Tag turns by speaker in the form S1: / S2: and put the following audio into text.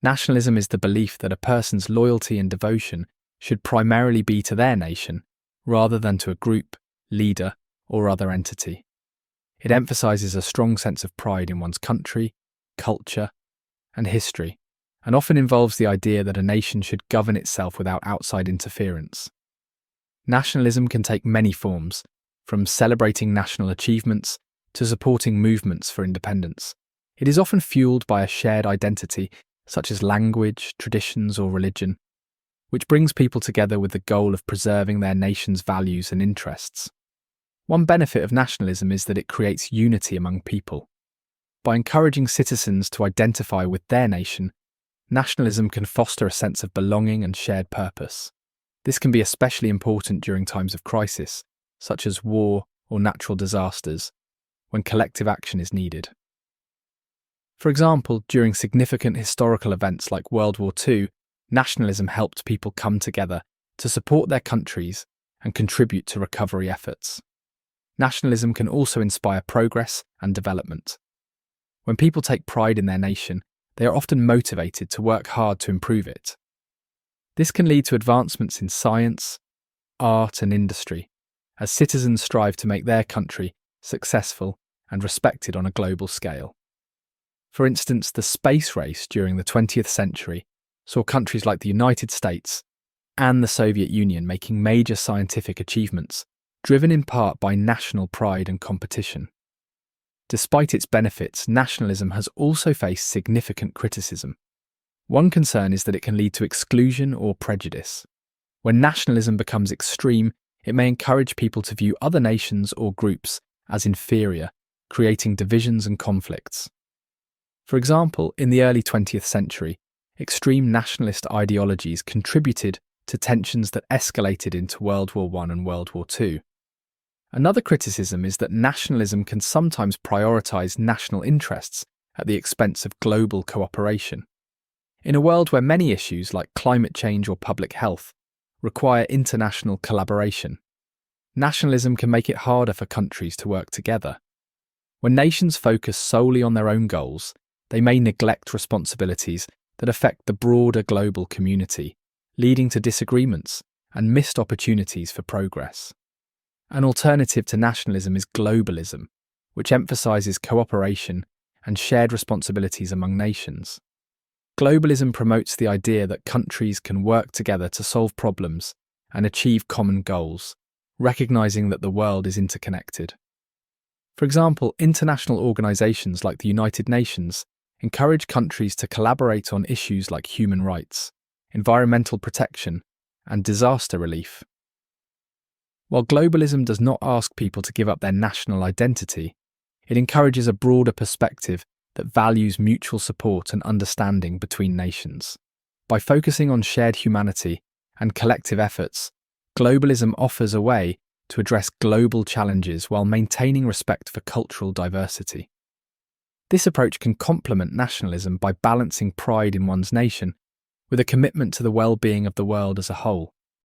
S1: Nationalism is the belief that a person's loyalty and devotion should primarily be to their nation, rather than to a group, leader, or other entity. It emphasizes a strong sense of pride in one's country, culture, and history, and often involves the idea that a nation should govern itself without outside interference. Nationalism can take many forms, from celebrating national achievements to supporting movements for independence. It is often fueled by a shared identity, such as language, traditions, or religion, which brings people together with the goal of preserving their nation's values and interests. One benefit of nationalism is that it creates unity among people. By encouraging citizens to identify with their nation, nationalism can foster a sense of belonging and shared purpose. This can be especially important during times of crisis, such as war or natural disasters, when collective action is needed. For example, during significant historical events like World War II, nationalism helped people come together to support their countries and contribute to recovery efforts. Nationalism can also inspire progress and development. When people take pride in their nation, they are often motivated to work hard to improve it. This can lead to advancements in science, art, and industry, as citizens strive to make their country successful and respected on a global scale. For instance, the space race during the 20th century saw countries like the United States and the Soviet Union making major scientific achievements, driven in part by national pride and competition. Despite its benefits, nationalism has also faced significant criticism. One concern is that it can lead to exclusion or prejudice. When nationalism becomes extreme, it may encourage people to view other nations or groups as inferior, creating divisions and conflicts. For example, in the early 20th century, extreme nationalist ideologies contributed to tensions that escalated into World War I and World War II. Another criticism is that nationalism can sometimes prioritize national interests at the expense of global cooperation. In a world where many issues like climate change or public health require international collaboration, nationalism can make it harder for countries to work together. When nations focus solely on their own goals, they may neglect responsibilities that affect the broader global community, leading to disagreements and missed opportunities for progress. An alternative to nationalism is globalism, which emphasizes cooperation and shared responsibilities among nations. Globalism promotes the idea that countries can work together to solve problems and achieve common goals, recognizing that the world is interconnected. For example, international organizations like the United Nations encourage countries to collaborate on issues like human rights, environmental protection, and disaster relief. While globalism does not ask people to give up their national identity, it encourages a broader perspective that values mutual support and understanding between nations. By focusing on shared humanity and collective efforts, globalism offers a way to address global challenges while maintaining respect for cultural diversity. This approach can complement nationalism by balancing pride in one's nation with a commitment to the well-being of the world as a whole.